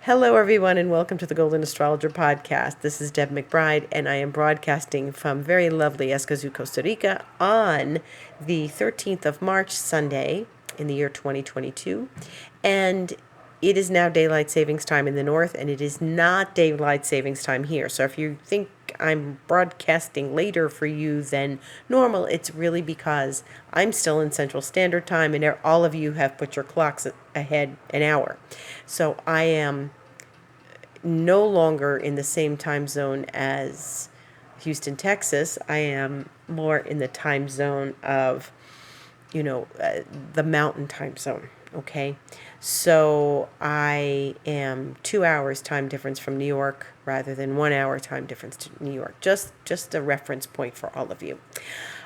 Hello, everyone, and welcome to the Golden Astrologer Podcast. This is Deb McBride, and I am broadcasting from very lovely Escazú, Costa Rica on the 13th of March, Sunday, in the year 2022. And it is now daylight savings time in the north, and it is not daylight savings time here. So if you think I'm broadcasting later for you than normal, it's really because I'm still in Central Standard Time, and all of you have put your clocks ahead an hour. So I am no longer in the same time zone as Houston, Texas. I am more in the time zone of, the mountain time zone. Okay. So I am 2 hours time difference from New York rather than 1 hour time difference to New York. Just a reference point for all of you.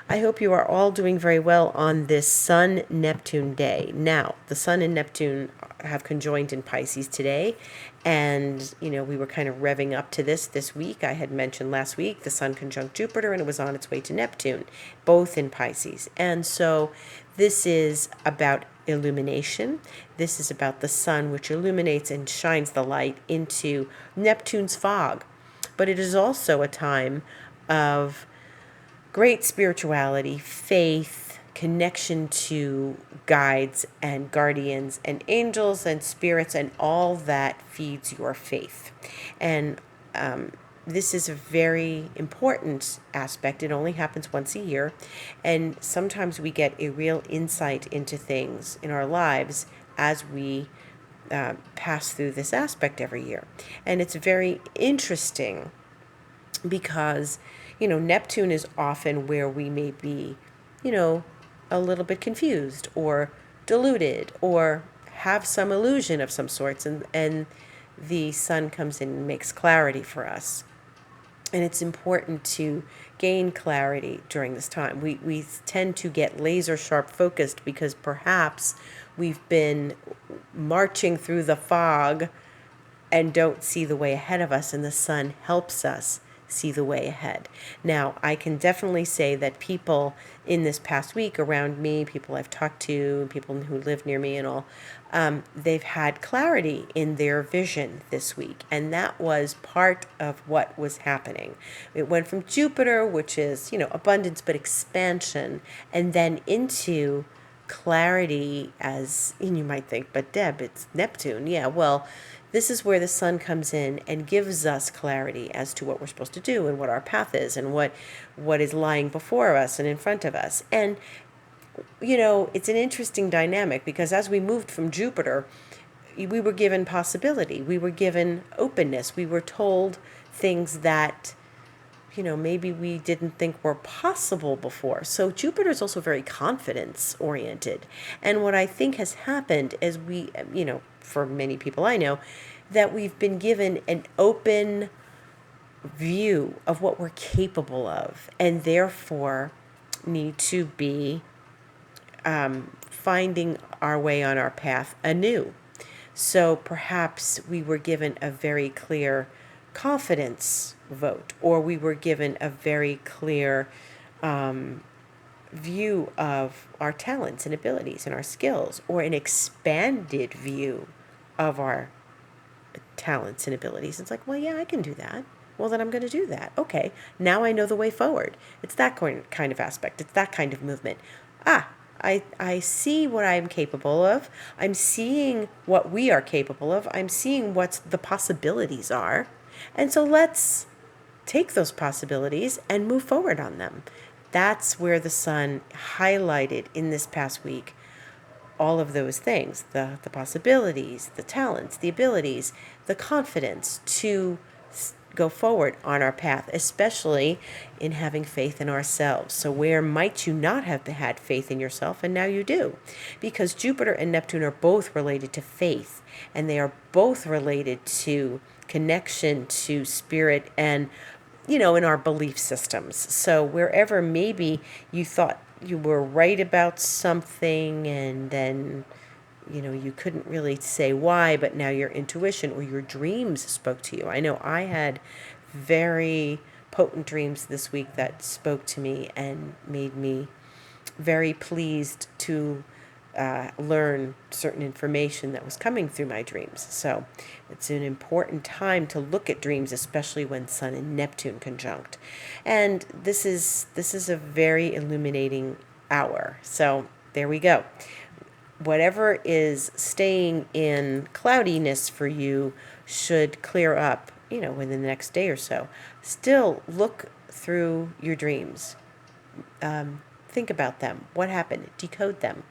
I hope you are all doing very well on this Sun-Neptune day. Now, the Sun and Neptune have conjoined in Pisces today, and, we were kind of revving up to this week. I had mentioned last week the Sun conjunct Jupiter, and it was on its way to Neptune, both in Pisces. And so this is about illumination. This is about the Sun, which illuminates and shines the light into Neptune's fog. But it is also a time of great spirituality, faith, connection to guides and guardians and angels and spirits and all that feeds your faith. And this is a very important aspect. It only happens once a year. And sometimes we get a real insight into things in our lives as we pass through this aspect every year. And it's very interesting because Neptune is often where we may be, a little bit confused or deluded or have some illusion of some sorts. And the Sun comes in and makes clarity for us. And it's important to gain clarity during this time. We tend to get laser sharp focused because perhaps we've been marching through the fog and don't see the way ahead of us, and the Sun helps us see the way ahead. Now, I can definitely say that people in this past week around me, people I've talked to, people who live near me and all, they've had clarity in their vision this week. And that was part of what was happening. It went from Jupiter, which is, abundance, but expansion, and then into clarity and you might think, but Deb, it's Neptune. Yeah, well, this is where the Sun comes in and gives us clarity as to what we're supposed to do and what our path is and what is lying before us and in front of us. And, it's an interesting dynamic because as we moved from Jupiter, we were given possibility. We were given openness. We were told things that, maybe we didn't think were possible before. So Jupiter is also very confidence oriented. And what I think has happened is we, for many people I know, that we've been given an open view of what we're capable of and therefore need to be finding our way on our path anew. So perhaps we were given a very clear confidence vote, or we were given a very clear view of our talents and abilities and our skills, or an expanded view of our talents and abilities. It's like, well, yeah, I can do that. Well, then I'm going to do that. Okay, now I know the way forward. It's that kind of aspect. It's that kind of movement. I see what I'm capable of. I'm seeing what we are capable of. I'm seeing what the possibilities are. And so let's take those possibilities and move forward on them. That's where the Sun highlighted in this past week all of those things, the possibilities, the talents, the abilities, the confidence to go forward on our path, especially in having faith in ourselves. So where might you not have had faith in yourself, and now you do? Because Jupiter and Neptune are both related to faith, and they are both related to connection to spirit and, in our belief systems. So wherever maybe you thought you were right about something and then you couldn't really say why, but now your intuition or your dreams spoke to you. I know I had very potent dreams this week that spoke to me and made me very pleased to learn certain information that was coming through my dreams. So it's an important time to look at dreams, especially when Sun and Neptune conjunct. And this is a very illuminating hour. So there we go. Whatever is staying in cloudiness for you should clear up, within the next day or so. Still look through your dreams. Think about them. What happened? Decode them.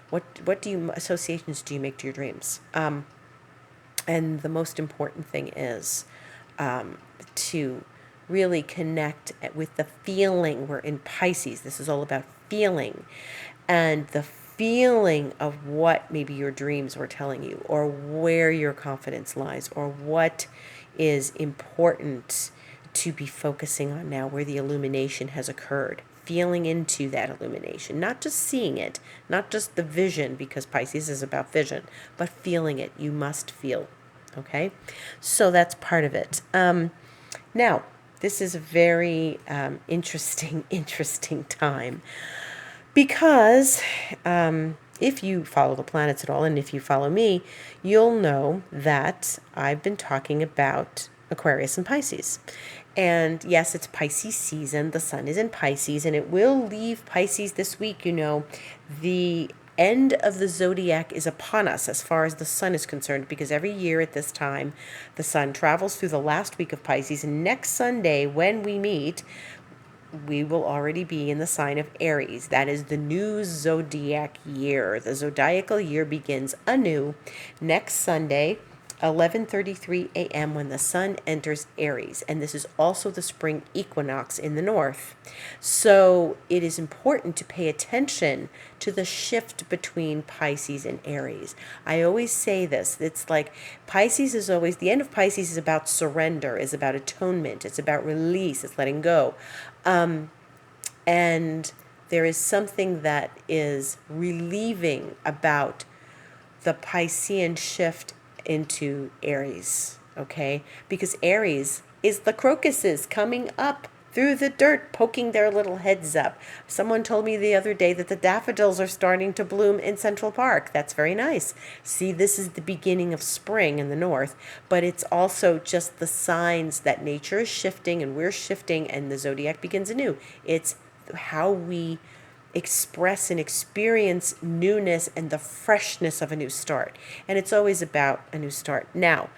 What associations do you make to your dreams? And the most important thing is to really connect with the feeling. We're in Pisces. This is all about feeling, and the feeling of what maybe your dreams were telling you, or where your confidence lies, or what is important to be focusing on now, where the illumination has occurred. Feeling into that illumination, not just seeing it, not just the vision, because Pisces is about vision, but feeling it. You must feel. Okay? So that's part of it. Now, this is a very interesting time, because if you follow the planets at all, and if you follow me, you'll know that I've been talking about Aquarius and Pisces. And yes, it's Pisces season. The sun is in Pisces, and it will leave Pisces this week. The end of the Zodiac is upon us as far as the sun is concerned, because every year at this time, the sun travels through the last week of Pisces. And next Sunday, when we meet, we will already be in the sign of Aries. That is the new Zodiac year. The zodiacal year begins anew next Sunday, 11:33 a.m. when the sun enters Aries. And this is also the Spring Equinox in the north. So it is important to pay attention to the shift between Pisces and Aries. I always say this. It's like Pisces is always, the end of Pisces is about surrender, is about atonement, it's about release, it's letting go. And there is something that is relieving about the Piscean shift into Aries, okay? Because Aries is the crocuses coming up through the dirt, poking their little heads up. Someone told me the other day that the daffodils are starting to bloom in Central Park. That's very nice. See, this is the beginning of spring in the north, but it's also just the signs that nature is shifting and we're shifting, and the zodiac begins anew. It's how we express and experience newness and the freshness of a new start. And it's always about a new start. Now,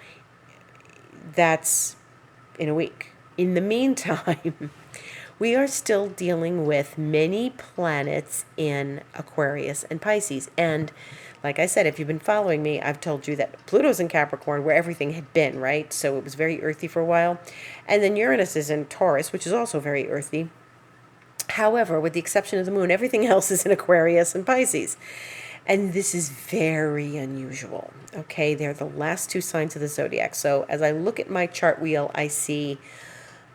that's in a week. In the meantime, we are still dealing with many planets in Aquarius and Pisces. And like I said, if you've been following me, I've told you that Pluto's in Capricorn, where everything had been, right? So it was very earthy for a while. And then Uranus is in Taurus, which is also very earthy. However, with the exception of the moon, everything else is in Aquarius and Pisces. And this is very unusual. Okay, they're the last two signs of the zodiac. So as I look at my chart wheel, I see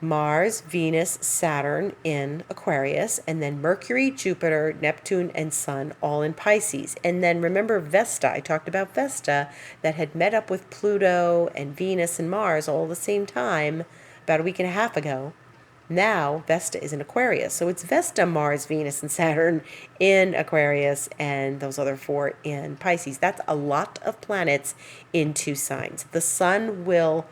Mars, Venus, Saturn in Aquarius, and then Mercury, Jupiter, Neptune, and Sun all in Pisces. And then remember Vesta, I talked about Vesta, that had met up with Pluto and Venus and Mars all at the same time about a week and a half ago. Now Vesta is in Aquarius. So it's Vesta, Mars, Venus, and Saturn in Aquarius, and those other four in Pisces. That's a lot of planets in two signs. The sun will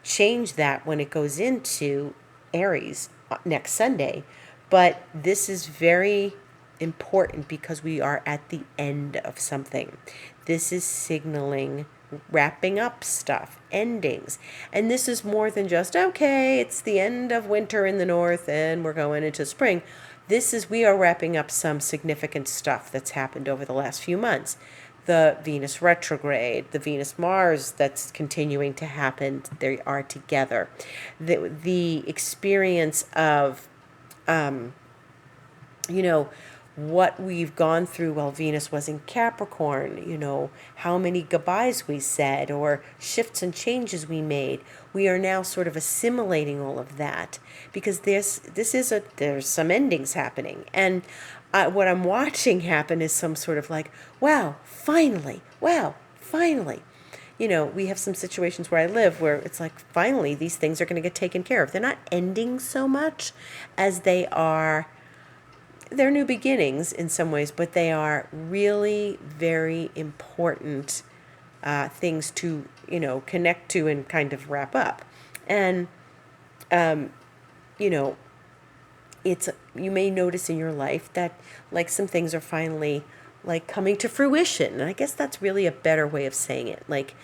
change that when it goes into Aries next Sunday. But this is very important because we are at the end of something. This is signaling wrapping up stuff, endings. And this is more than just, okay, it's the end of winter in the north and we're going into spring. We are wrapping up some significant stuff that's happened over the last few months. The Venus retrograde, the Venus-Mars that's continuing to happen, they are together. The experience of, what we've gone through while Venus was in Capricorn, how many goodbyes we said or shifts and changes we made. We are now sort of assimilating all of that because there's some endings happening. And what I'm watching happen is some sort of like, wow, finally. We have some situations where I live where it's like, finally, these things are going to get taken care of. They're not ending so much as they are they're new beginnings in some ways, but they are really very important things to, connect to and kind of wrap up. And, you know, you may notice in your life that like some things are finally like coming to fruition. And I guess that's really a better way of saying it. Like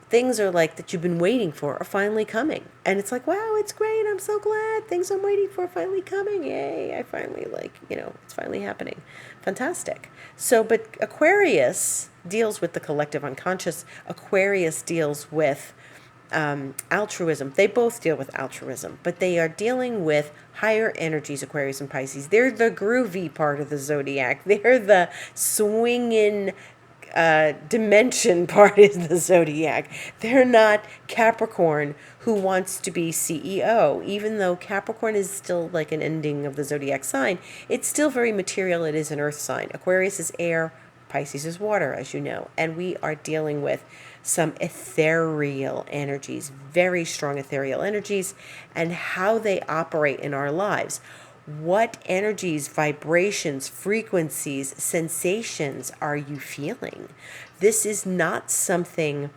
things are like that you've been waiting for are finally coming. And it's like, wow, it's great. I'm so glad things I'm waiting for are finally coming. Yay. I finally it's finally happening. Fantastic. So, but Aquarius deals with the collective unconscious. Aquarius deals with altruism. They both deal with altruism, but they are dealing with higher energies, Aquarius and Pisces. They're the groovy part of the zodiac. They're the swinging dimension part of the zodiac. They're not Capricorn who wants to be CEO. Even though Capricorn is still like an ending of the zodiac sign, it's still very material. It is an earth sign. Aquarius is air, Pisces is water, as you know, and we are dealing with some ethereal energies, very strong ethereal energies, and how they operate in our lives. What energies, vibrations, frequencies, sensations are you feeling? This is not something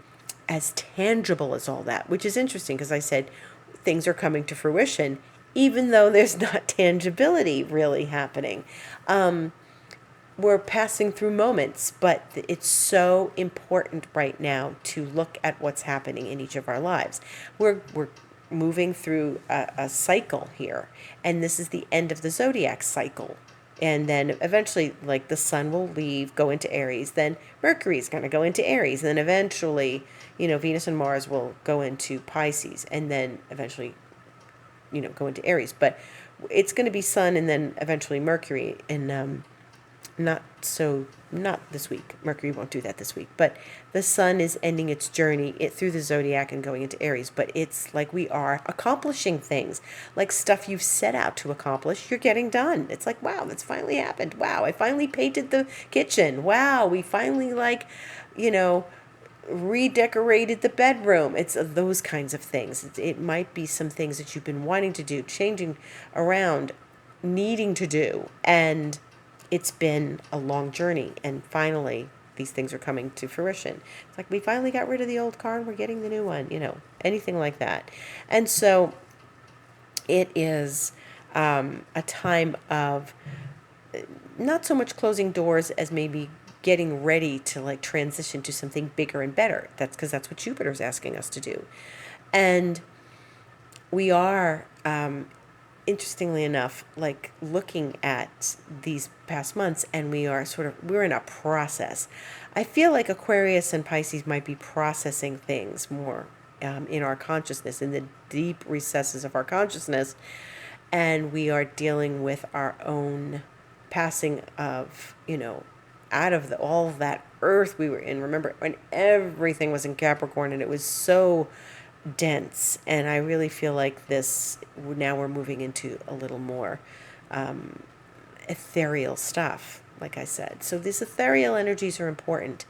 as tangible as all that, which is interesting because I said things are coming to fruition, even though there's not tangibility really happening. We're passing through moments, but it's so important right now to look at what's happening in each of our lives. We're moving through a cycle here, and this is the end of the zodiac cycle. And then eventually, like the sun will leave, go into Aries. Then Mercury is going to go into Aries. And then eventually, Venus and Mars will go into Pisces. And then eventually, go into Aries. But it's going to be Sun and then eventually Mercury. And not this week. Mercury won't do that this week. But the sun is ending its journey through the zodiac and going into Aries. But it's like we are accomplishing things, like stuff you've set out to accomplish, you're getting done. It's like, wow, that's finally happened. Wow, I finally painted the kitchen. Wow, we finally redecorated the bedroom. It's those kinds of things. It might be some things that you've been wanting to do, changing around, needing to do, and it's been a long journey, and finally these things are coming to fruition. It's like we finally got rid of the old car and we're getting the new one, anything like that. And so it is a time of not so much closing doors as maybe getting ready to like transition to something bigger and better. That's because that's what Jupiter's asking us to do. And we are interestingly enough, like looking at these past months, and we're in a process. I feel like Aquarius and Pisces might be processing things more in our consciousness, in the deep recesses of our consciousness, and we are dealing with our own passing of, out of all of that earth we were in. Remember when everything was in Capricorn and it was so dense, and I really feel like now we're moving into a little more ethereal stuff, like I said. So these ethereal energies are important.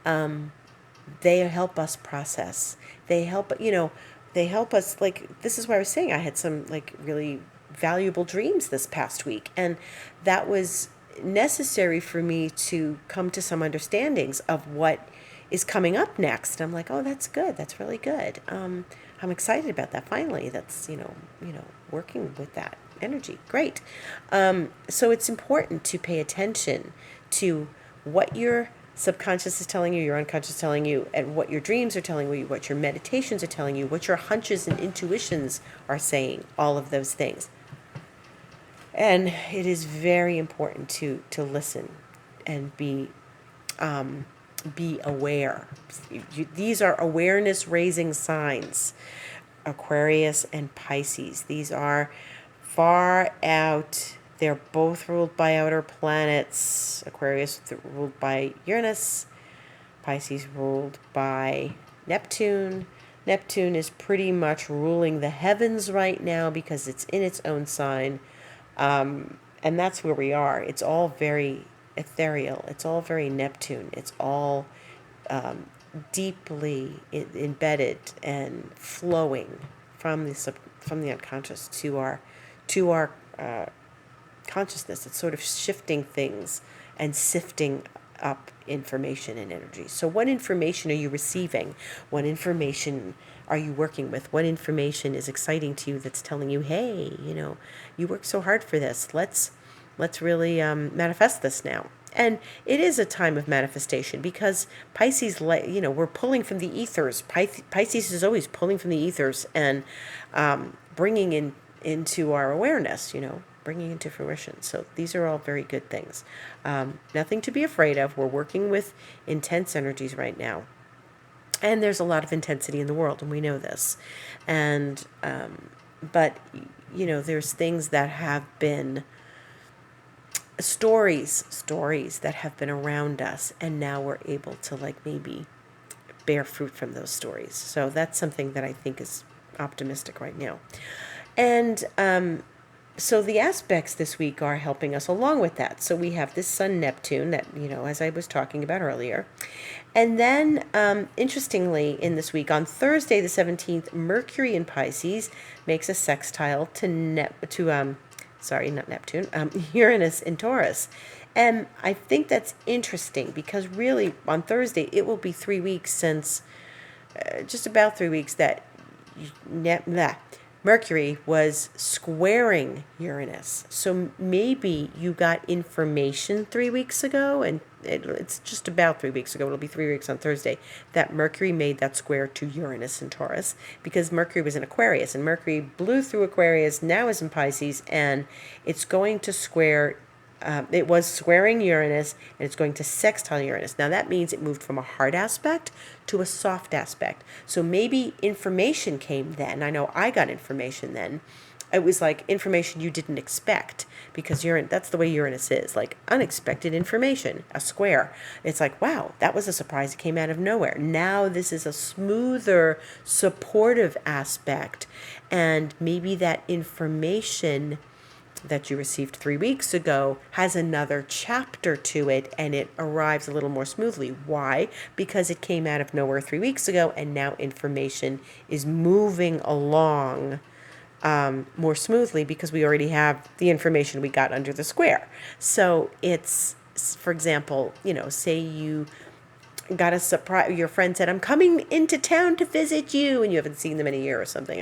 They help us process. They help us, like, this is why I was saying I had some like really valuable dreams this past week, and that was necessary for me to come to some understandings of what is coming up next. I'm like, oh, that's good. That's really good. I'm excited about that. Finally, that's, working with that energy. Great. So it's important to pay attention to what your subconscious is telling you, your unconscious is telling you, and what your dreams are telling you, what your meditations are telling you, what your hunches and intuitions are saying, all of those things. And it is very important to listen and be aware. These are awareness-raising signs, Aquarius and Pisces. These are far out. They're both ruled by outer planets. Aquarius ruled by Uranus. Pisces ruled by Neptune. Neptune is pretty much ruling the heavens right now because it's in its own sign. And that's where we are. It's all very ethereal. It's all very Neptune. It's all deeply embedded and flowing from the unconscious to our consciousness. It's sort of shifting things and sifting up information and energy. So what information are you receiving? What information are you working with? What information is exciting to you that's telling you, hey, you worked so hard for this. Let's really manifest this now. And it is a time of manifestation because Pisces, we're pulling from the ethers. Pisces is always pulling from the ethers and bringing into our awareness, bringing into fruition. So these are all very good things. Nothing to be afraid of. We're working with intense energies right now. And there's a lot of intensity in the world, and we know this. And, but, there's things that have been stories that have been around us, and now we're able to maybe bear fruit from those stories. So that's something that I think is optimistic right now. And so the aspects this week are helping us along with that. So we have this Sun Neptune that, as I was talking about earlier. And then, interestingly, in this week, on Thursday the 17th, Mercury in Pisces makes a sextile to Uranus in Taurus. And I think that's interesting because really on Thursday it will be 3 weeks since, just about 3 weeks that Mercury was squaring Uranus. So maybe you got information 3 weeks ago, and it's just about 3 weeks ago. It'll be 3 weeks on Thursday that Mercury made that square to Uranus in Taurus, because Mercury was in Aquarius, and Mercury blew through Aquarius, now is in Pisces, and it's going to square. It was squaring Uranus, and it's going to sextile Uranus. Now that means it moved from a hard aspect to a soft aspect. So maybe information came then. I know I got information then. It was like information you didn't expect, because that's the way Uranus is, like unexpected information, a square. It's like, wow, that was a surprise. It came out of nowhere. Now this is a smoother, supportive aspect, and maybe that information that you received 3 weeks ago has another chapter to it, and it arrives a little more smoothly. Why? Because it came out of nowhere 3 weeks ago, and now information is moving along more smoothly because we already have the information we got under the square. So it's, for example, say you got a surprise. Your friend said, "I'm coming into town to visit you," and you haven't seen them in a year or something.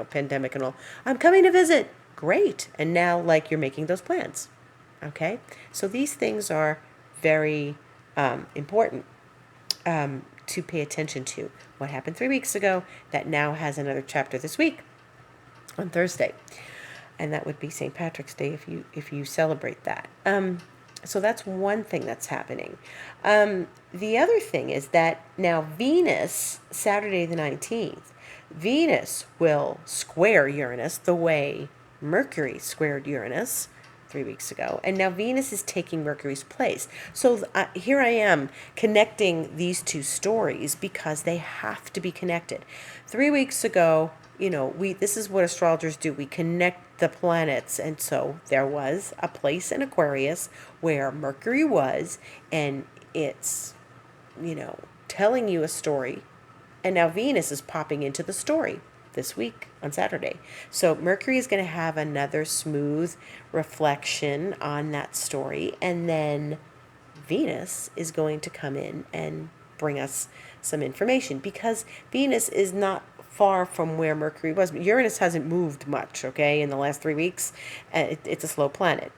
Pandemic and all. "I'm coming to visit." Great. And now, you're making those plans. Okay? So these things are very important to pay attention to. What happened 3 weeks ago that now has another chapter this week on Thursday. And that would be St. Patrick's Day if you celebrate that. So that's one thing that's happening. The other thing is that now Venus, Saturday the 19th, Venus will square Uranus the way Mercury squared Uranus 3 weeks ago, and now Venus is taking Mercury's place. So here I am connecting these two stories because they have to be connected. 3 weeks ago, this is what astrologers do. We connect the planets, and so there was a place in Aquarius where Mercury was, and it's, telling you a story, and now Venus is popping into the story this week on Saturday. So Mercury is going to have another smooth reflection on that story, and then Venus is going to come in and bring us some information, because Venus is not far from where Mercury was. Uranus hasn't moved much, okay, in the last 3 weeks. It's a slow planet.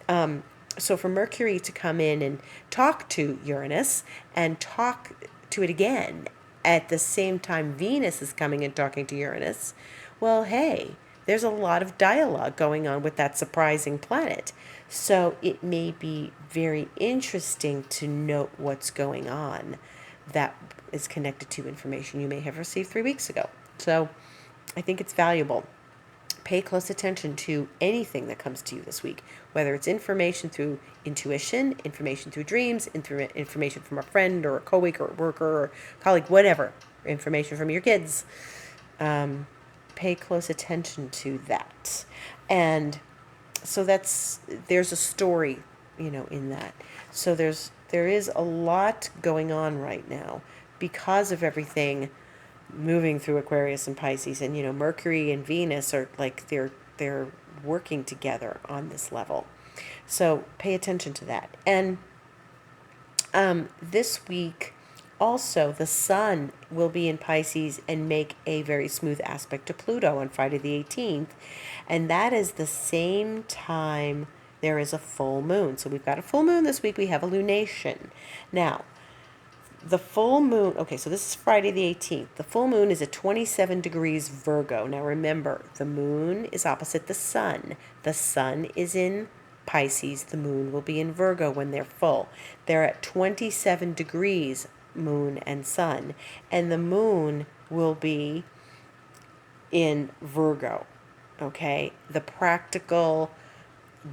So for Mercury to come in and talk to Uranus and talk to it again at the same time Venus is coming and talking to Uranus, well, hey, there's a lot of dialogue going on with that surprising planet. So it may be very interesting to note what's going on that is connected to information you may have received 3 weeks ago. So I think it's valuable. Pay close attention to anything that comes to you this week, whether it's information through intuition, information through dreams, information from a friend or a coworker or worker or colleague, whatever, information from your kids. Pay close attention to that. And so there's a story, in that. So there is a lot going on right now because of everything moving through Aquarius and Pisces, and Mercury and Venus are they're working together on this level. So pay attention to that. And this week, also, the sun will be in Pisces and make a very smooth aspect to Pluto on Friday the 18th. And that is the same time there is a full moon. So we've got a full moon this week. We have a lunation. Now, the full moon, okay, so this is Friday the 18th. The full moon is at 27 degrees Virgo. Now remember, the moon is opposite the sun. The sun is in Pisces. The moon will be in Virgo when they're full. They're at 27 degrees, moon and sun. And the moon will be in Virgo, okay? The practical,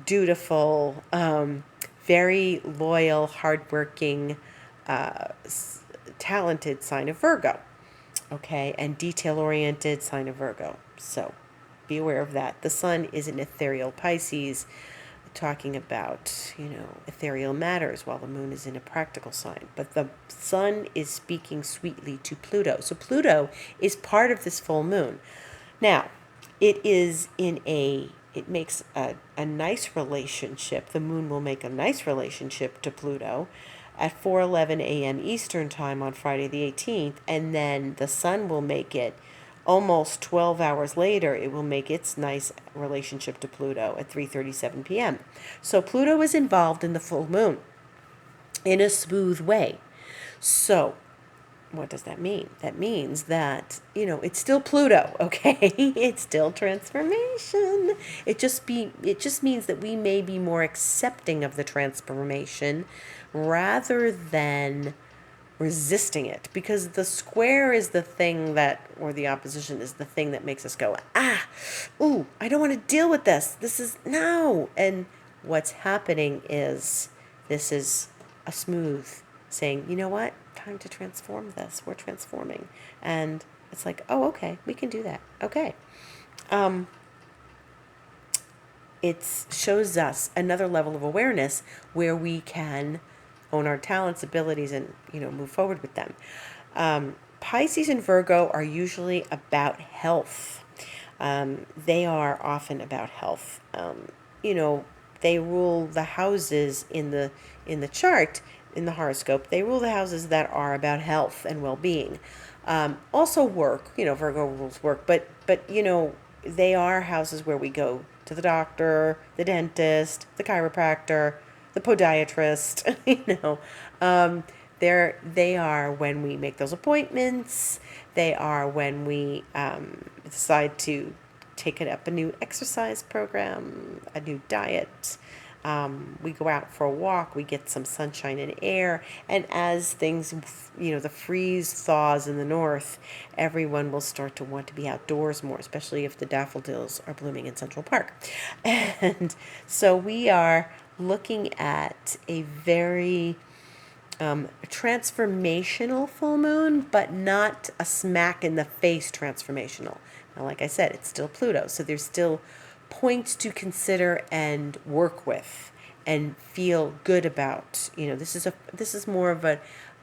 dutiful, very loyal, hardworking, talented sign of Virgo, okay, and detail-oriented sign of Virgo. So be aware of that. The sun is an ethereal Pisces, talking about, ethereal matters, while the moon is in a practical sign. But the sun is speaking sweetly to Pluto. So Pluto is part of this full moon. Now, it makes a nice relationship. The moon will make a nice relationship to Pluto at 4:11 a.m. Eastern Time on Friday the 18th, and then the sun will make it almost 12 hours later. It will make its nice relationship to Pluto at 3:37 p.m. So Pluto is involved in the full moon in a smooth way. So what does that mean? That means that, it's still Pluto, okay? It's still transformation. It just means that we may be more accepting of the transformation rather than resisting it, because the square is the thing or the opposition is the thing that makes us go, ooh, I don't want to deal with this. This is no. And what's happening is this is a smooth saying, you know what? Time to transform this. We're transforming. And it's like, oh, okay, we can do that. Okay. It shows us another level of awareness where we can own our talents, abilities, and, move forward with them. Pisces and Virgo are usually about health. They are often about health. They rule the houses in the chart, in the horoscope. They rule the houses that are about health and well-being. Also work, Virgo rules work, but they are houses where we go to the doctor, the dentist, the chiropractor, the podiatrist, they are when we make those appointments. They are when we decide to take up a new exercise program, a new diet. We go out for a walk, we get some sunshine and air, and as things, the freeze thaws in the north, everyone will start to want to be outdoors more, especially if the daffodils are blooming in Central Park. And so we are looking at a very transformational full moon, but not a smack in the face transformational. Now, like I said, it's still Pluto, so there's still points to consider and work with and feel good about. This is more of an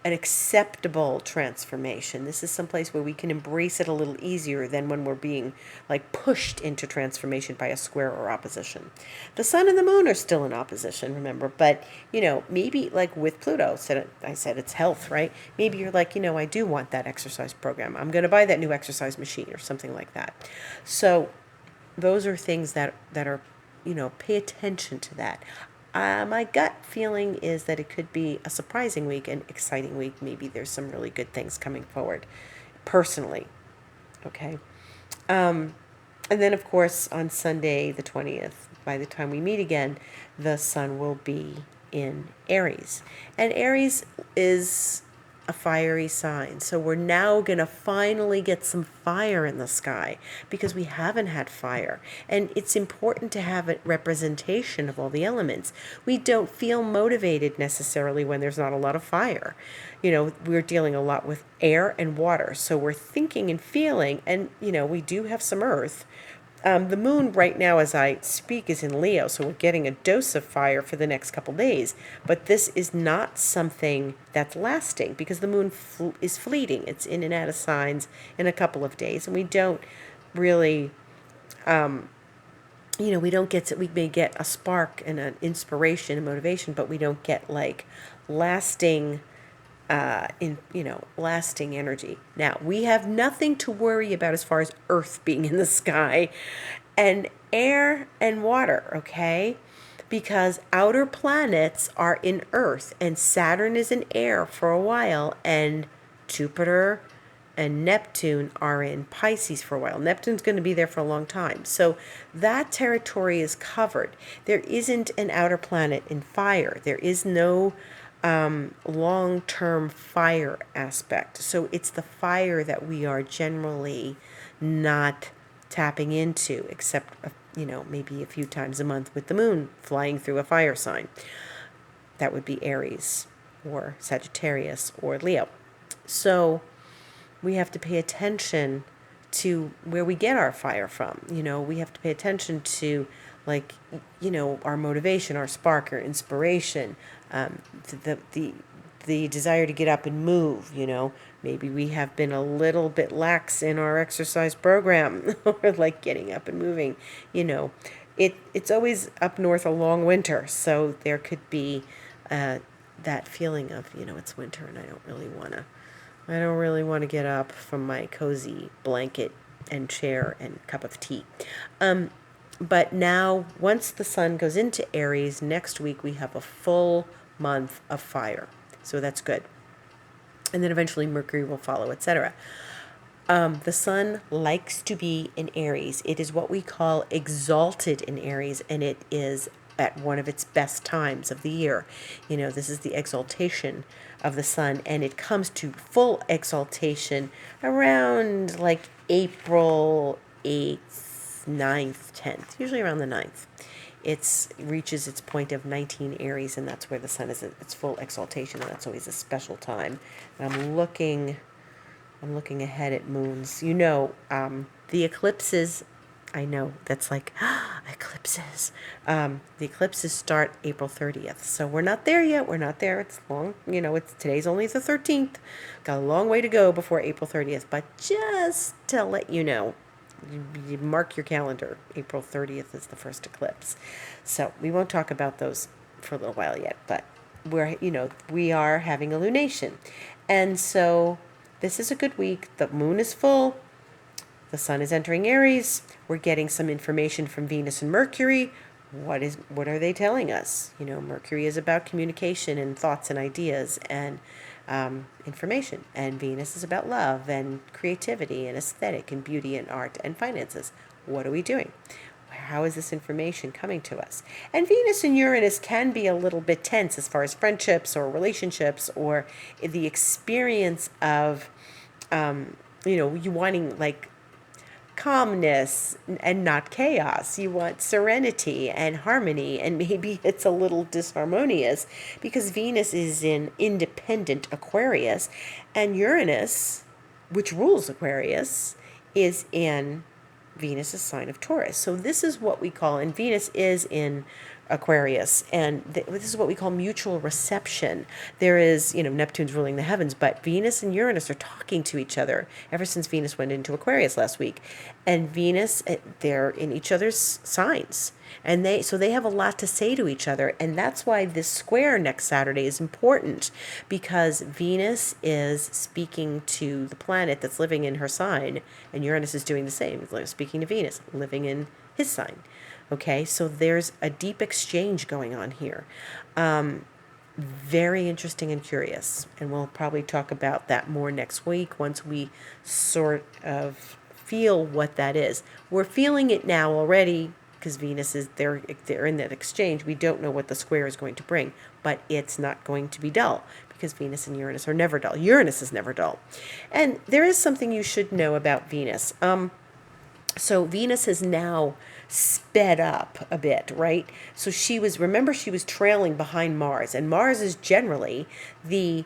acceptable transformation. This is someplace where we can embrace it a little easier than when we're being pushed into transformation by a square or opposition. The sun and the moon are still in opposition, remember, but maybe with Pluto, I said it's health, right? Maybe you're I do want that exercise program. I'm going to buy that new exercise machine or something like that. So those are things that are, pay attention to that. My gut feeling is that it could be a surprising week, an exciting week. Maybe there's some really good things coming forward, personally. Okay. And then, of course, on Sunday, the 20th, by the time we meet again, the sun will be in Aries. And Aries is a fiery sign. So we're now going to finally get some fire in the sky because we haven't had fire. And it's important to have a representation of all the elements. We don't feel motivated necessarily when there's not a lot of fire. We're dealing a lot with air and water. So we're thinking and feeling, and, we do have some earth. The moon right now as I speak is in Leo, so we're getting a dose of fire for the next couple days. But this is not something that's lasting because the moon is fleeting. It's in and out of signs in a couple of days, and we don't really we don't get to, we may get a spark and an inspiration and motivation, but we don't get like lasting lasting energy. Now, we have nothing to worry about as far as Earth being in the sky and air and water, okay? Because outer planets are in Earth and Saturn is in air for a while, and Jupiter and Neptune are in Pisces for a while. Neptune's going to be there for a long time. So that territory is covered. There isn't an outer planet in fire. There is no long-term fire aspect. So it's the fire that we are generally not tapping into, except, maybe a few times a month with the moon flying through a fire sign. That would be Aries or Sagittarius or Leo. So we have to pay attention to where we get our fire from. We have to pay attention to, like, our motivation, our spark, our inspiration, the desire to get up and move. Maybe we have been a little bit lax in our exercise program, or like getting up and moving. It's always up north a long winter, so there could be that feeling of, it's winter and I don't really want to get up from my cozy blanket and chair and cup of tea. But now, once the sun goes into Aries, next week we have a full month of fire. So that's good. And then eventually Mercury will follow, etc. The sun likes to be in Aries. It is what we call exalted in Aries, and it is at one of its best times of the year. This is the exaltation of the sun, and it comes to full exaltation around like April 8th, 9th, 10th, usually around the 9th. It reaches its point of 19 Aries, and that's where the sun is at its full exaltation, and that's always a special time. And I'm looking ahead at moons. The eclipses, I know, that's like, eclipses. The eclipses start April 30th. So we're not there yet. We're not there. It's long. Today's only the 13th. Got a long way to go before April 30th. But just to let you know, you mark your calendar. April 30th is the first eclipse. So we won't talk about those for a little while yet. But we are having illumination. And so this is a good week. The moon is full. The sun is entering Aries. We're getting some information from Venus and Mercury. What are they telling us? Mercury is about communication and thoughts and ideas and information. And Venus is about love and creativity and aesthetic and beauty and art and finances. What are we doing? How is this information coming to us? And Venus and Uranus can be a little bit tense as far as friendships or relationships, or the experience of, you wanting like calmness and not chaos. You want serenity and harmony, and maybe it's a little disharmonious because Venus is in independent Aquarius, and Uranus, which rules Aquarius, is in Venus' sign of Taurus. So this is what we call, and Venus is in Aquarius, and this is what we call mutual reception. There is, Neptune's ruling the heavens, but Venus and Uranus are talking to each other ever since Venus went into Aquarius last week. And Venus, they're in each other's signs. And they have a lot to say to each other. And that's why this square next Saturday is important, because Venus is speaking to the planet that's living in her sign, and Uranus is doing the same, speaking to Venus, living in his sign. Okay, so there's a deep exchange going on here. Very interesting and curious. And we'll probably talk about that more next week once we sort of feel what that is. We're feeling it now already because Venus is they're in that exchange. We don't know what the square is going to bring, but it's not going to be dull because Venus and Uranus are never dull. Uranus is never dull. And there is something you should know about Venus. So Venus has now sped up a bit, right? So she was trailing behind Mars, and Mars is generally the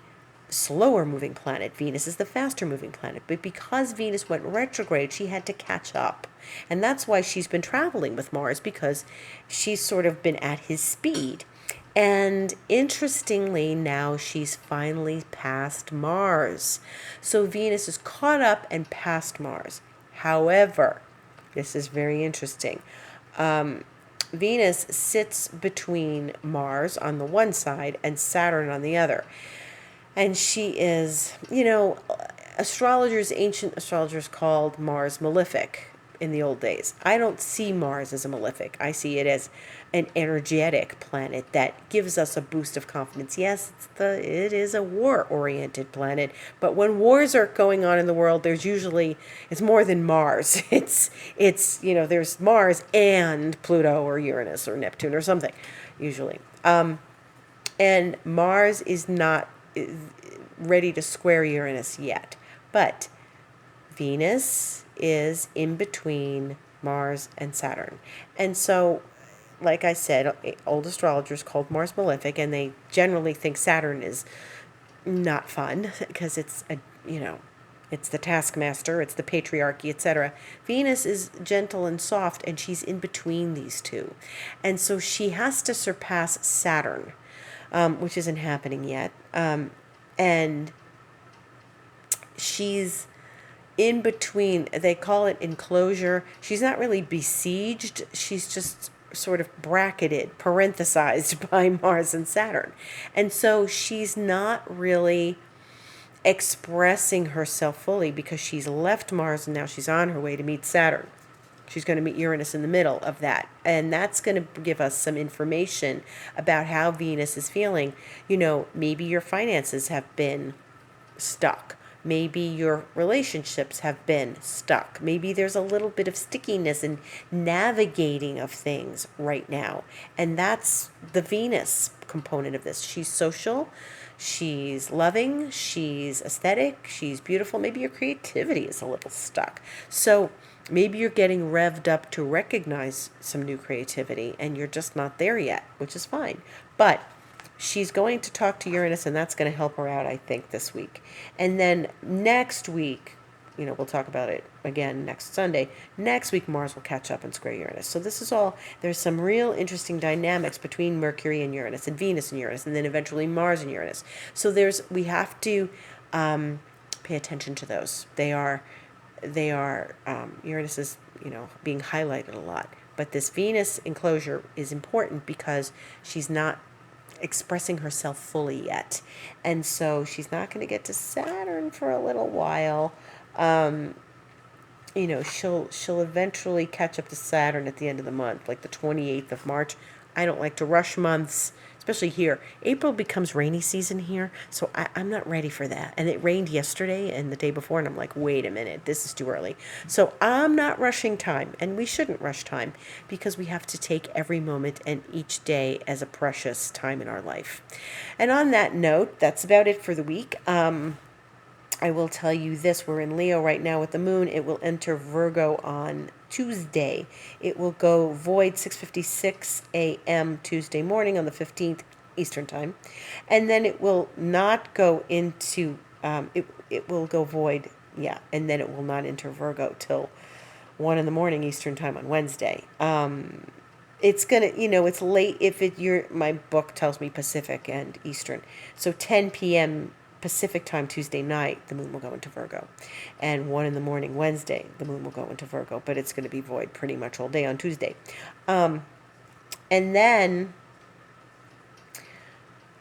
slower moving planet. Venus is the faster moving planet. But because Venus went retrograde, she had to catch up. And that's why she's been traveling with Mars, because she's sort of been at his speed. And interestingly, now she's finally passed Mars. So Venus is caught up and past Mars. However, this is very interesting. Venus sits between Mars on the one side and Saturn on the other. And she is, ancient astrologers called Mars malefic in the old days. I don't see Mars as a malefic. I see it as an energetic planet that gives us a boost of confidence. Yes, it is a war-oriented planet, but when wars are going on in the world, it's more than Mars. There's Mars and Pluto or Uranus or Neptune or something, usually. And Mars is not ready to square Uranus yet. But Venus is in between Mars and Saturn. And so, like I said, old astrologers called Mars malefic, and they generally think Saturn is not fun because it's it's the taskmaster, it's the patriarchy, etc. Venus is gentle and soft, and she's in between these two. And so she has to surpass Saturn, which isn't happening yet. And she's in between. They call it enclosure. She's not really besieged. She's just sort of bracketed, parenthesized by Mars and Saturn. And so she's not really expressing herself fully because she's left Mars and now she's on her way to meet Saturn. She's going to meet Uranus in the middle of that. And that's going to give us some information about how Venus is feeling. Maybe your finances have been stuck. Maybe your relationships have been stuck. Maybe there's a little bit of stickiness in navigating of things right now. And that's the Venus component of this. She's social, she's loving, she's aesthetic, she's beautiful. Maybe your creativity is a little stuck. So maybe you're getting revved up to recognize some new creativity and you're just not there yet, which is fine. But she's going to talk to Uranus, and that's going to help her out, I think, this week. And then next week, we'll talk about it again next Sunday. Next week, Mars will catch up and square Uranus. So this is there's some real interesting dynamics between Mercury and Uranus, and Venus and Uranus, and then eventually Mars and Uranus. So we have to pay attention to those. Uranus is, being highlighted a lot. But this Venus enclosure is important because she's not expressing herself fully yet. And so she's not going to get to Saturn for a little while. She'll eventually catch up to Saturn at the end of the month, like the 28th of March. I don't like to rush months, especially here. April becomes rainy season here, so I'm not ready for that. And it rained yesterday and the day before, and I'm like, wait a minute, this is too early. So I'm not rushing time, and we shouldn't rush time because we have to take every moment and each day as a precious time in our life. And on that note, that's about it for the week. I will tell you this, we're in Leo right now with the moon. It will enter Virgo on Tuesday. It will go void 6:56 a.m. Tuesday morning on the 15th Eastern Time. And then it will not go into, it will go void, and then it will not enter Virgo till 1 in the morning Eastern Time on Wednesday. It's gonna, it's late my book tells me Pacific and Eastern. So 10 p.m. Pacific time Tuesday night, the moon will go into Virgo. And 1 in the morning Wednesday, the moon will go into Virgo. But it's going to be void pretty much all day on Tuesday. And then,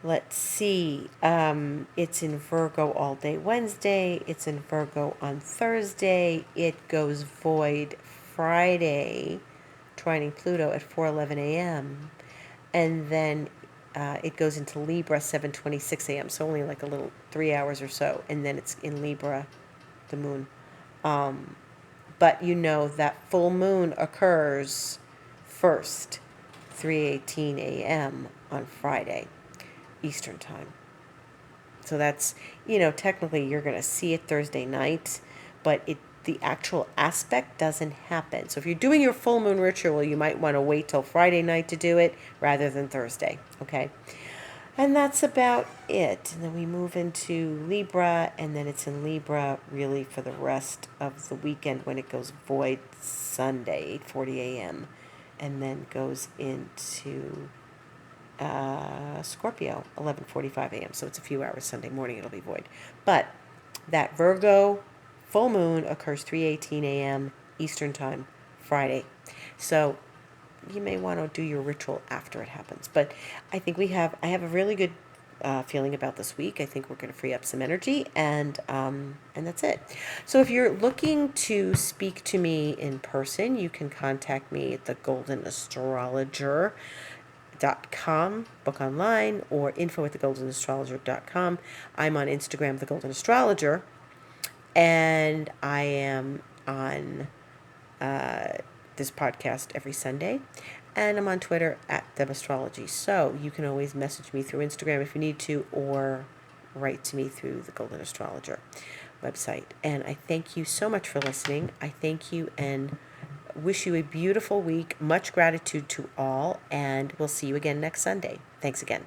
let's see, it's in Virgo all day Wednesday. It's in Virgo on Thursday. It goes void Friday, trining Pluto at 4:11 a.m. And then it goes into Libra 7:26 a.m. So only like a little 3 hours or so, and then it's in Libra, the moon. But that full moon occurs first, 3:18 a.m. on Friday, Eastern Time. So that's technically you're going to see it Thursday night, but the actual aspect doesn't happen. So if you're doing your full moon ritual, you might want to wait till Friday night to do it rather than Thursday, okay? And that's about it. And then we move into Libra, and then it's in Libra really for the rest of the weekend when it goes void Sunday, 8:40 a.m., and then goes into Scorpio, 11:45 a.m. So it's a few hours Sunday morning, it'll be void. But that Virgo full moon occurs 3:18 a.m. Eastern Time, Friday. So you may want to do your ritual after it happens. But I think I have a really good feeling about this week. I think we're going to free up some energy, and that's it. So if you're looking to speak to me in person, you can contact me at the Golden Astrologer.com, book online, or info at thegoldenastrologer.com. I'm on Instagram, The Golden Astrologer, and I am on this podcast every Sunday, and I'm on Twitter at TheAstrology. So you can always message me through Instagram if you need to, or write to me through the Golden Astrologer website. And I thank you so much for listening. I thank you and wish you a beautiful week. Much gratitude to all, and we'll see you again next Sunday. Thanks again.